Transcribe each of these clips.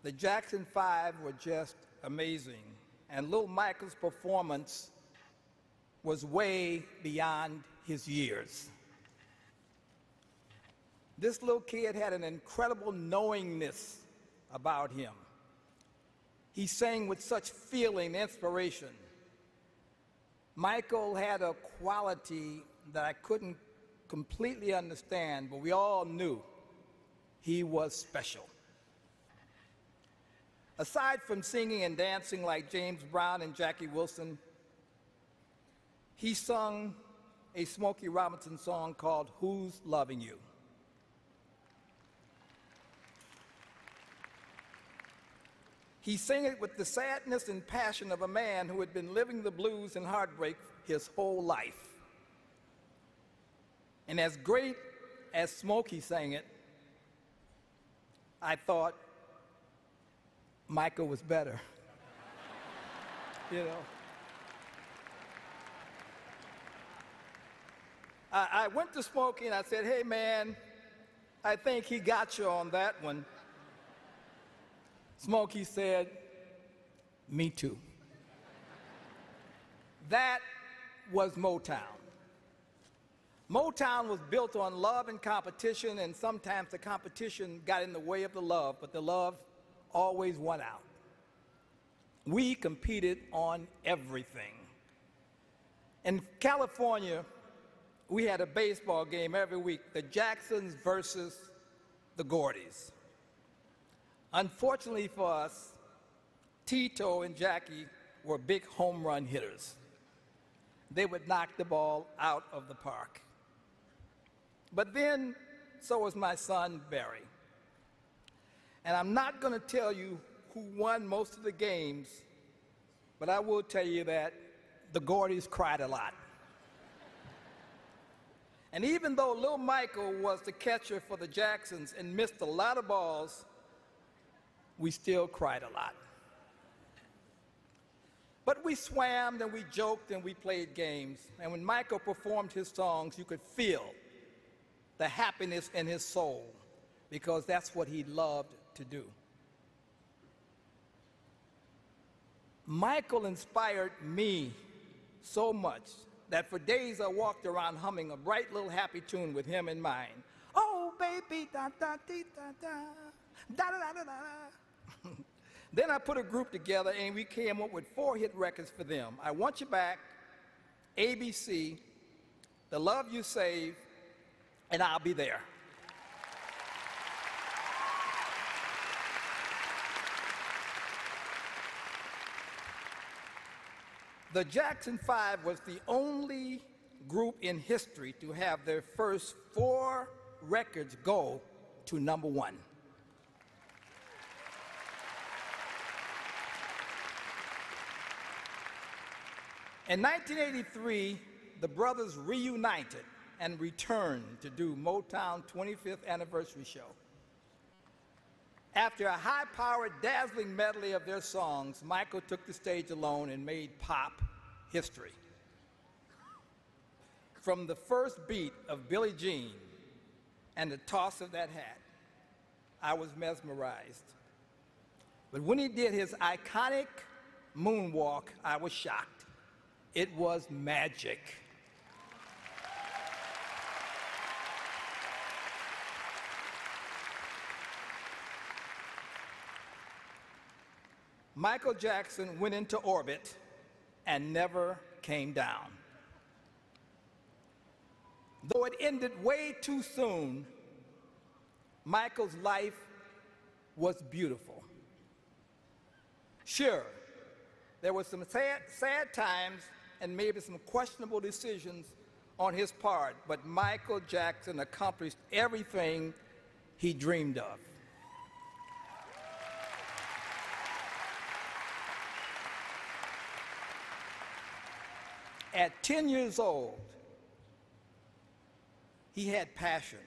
The Jackson 5 were just amazing, and Little Michael's performance was way beyond his years. This little kid had an incredible knowingness about him. He sang with such feeling and inspiration. Michael had a quality that I couldn't completely understand, but we all knew he was special. Aside from singing and dancing like James Brown and Jackie Wilson, he sung a Smokey Robinson song called "Who's Loving You?" He sang it with the sadness and passion of a man who had been living the blues and heartbreak his whole life. And as great as Smokey sang it, I thought Michael was better. You know. I went to Smokey and I said, "Hey man, I think he got you on that one." Smokey said, "Me too." That was Motown. Motown was built on love and competition, and sometimes the competition got in the way of the love, but the love always won out. We competed on everything. In California, we had a baseball game every week, the Jacksons versus the Gordys. Unfortunately for us, Tito and Jackie were big home run hitters. They would knock the ball out of the park. But then, so was my son, Barry. And I'm not going to tell you who won most of the games, but I will tell you that the Gordys cried a lot. And even though Little Michael was the catcher for the Jacksons and missed a lot of balls, we still cried a lot. But we swam and we joked and we played games. And when Michael performed his songs, you could feel the happiness in his soul, because that's what he loved to do. Michael inspired me so much that for days I walked around humming a bright little happy tune with him in mind. Oh, baby, da da dee da da, da da da da da. Then I put a group together and we came up with 4 hit records for them: I Want You Back, ABC, The Love You Save, and I'll Be There. The Jackson 5 was the only group in history to have their first 4 records go to #1. In 1983, the brothers reunited and returned to do Motown 25th anniversary show. After a high-powered, dazzling medley of their songs, Michael took the stage alone and made pop history. From the first beat of Billie Jean and the toss of that hat, I was mesmerized. But when he did his iconic moonwalk, I was shocked. It was magic. Michael Jackson went into orbit and never came down. Though it ended way too soon, Michael's life was beautiful. Sure, there were some sad times and maybe some questionable decisions on his part, but Michael Jackson accomplished everything he dreamed of. At 10 years old, he had passion.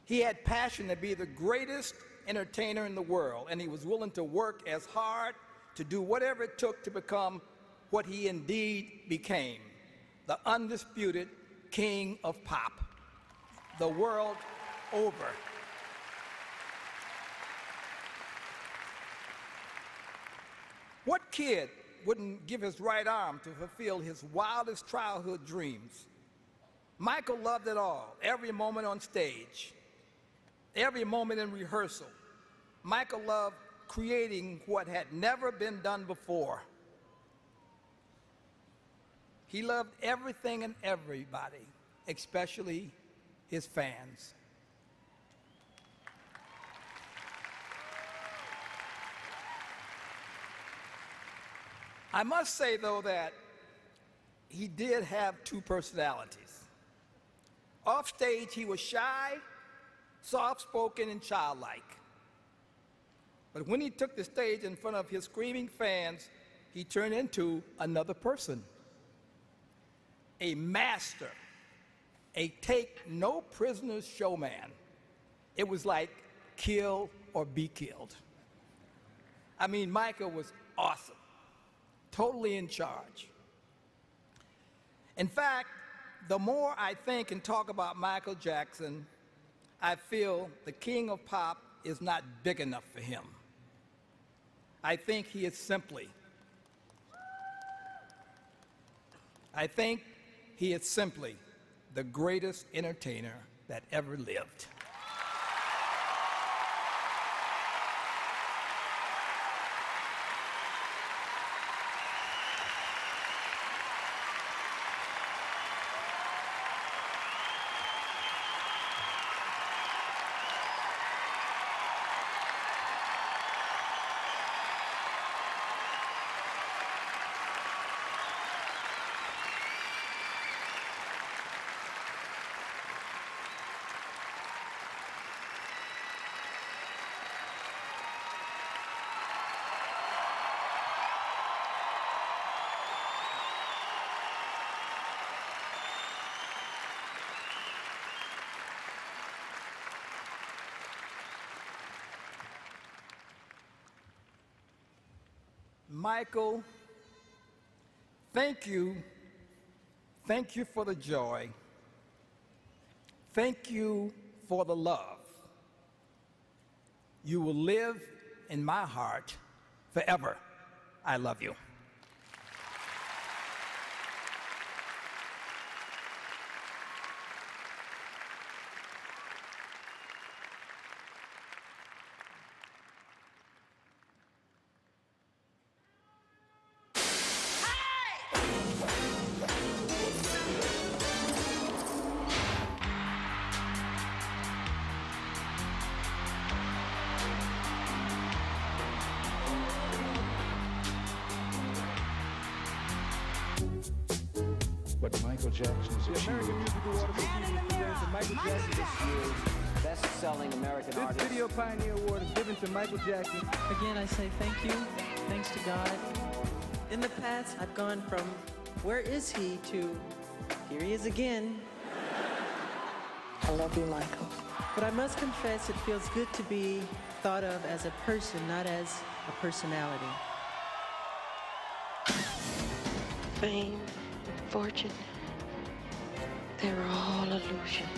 He had passion to be the greatest entertainer in the world, and he was willing to work as hard to do whatever it took to become what he indeed became, the undisputed king of pop, the world over. What kid wouldn't give his right arm to fulfill his wildest childhood dreams? Michael loved it all, every moment on stage, every moment in rehearsal. Michael loved creating what had never been done before. He loved everything and everybody, especially his fans. I must say, though, that he did have two personalities. Off stage, he was shy, soft-spoken, and childlike. But when he took the stage in front of his screaming fans, he turned into another person. A master, a take-no-prisoners showman. It was like kill or be killed. I mean, Michael was awesome, totally in charge. In fact, the more I think and talk about Michael Jackson, I feel the king of pop is not big enough for him. I think he is simply the greatest entertainer that ever lived. Michael, thank you. Thank you for the joy. Thank you for the love. You will live in my heart forever. I love you. What Michael Jackson is achieving. American Music Award presents the Michael Jackson this year. Best-selling American This artist. Video Pioneer Award is given to Michael Jackson. Again, I say thank you. Thanks to God. In the past, I've gone from where is he to here he is again. I love you, Michael. But I must confess, it feels good to be thought of as a person, not as a personality. Fame, fortune, they were all illusions.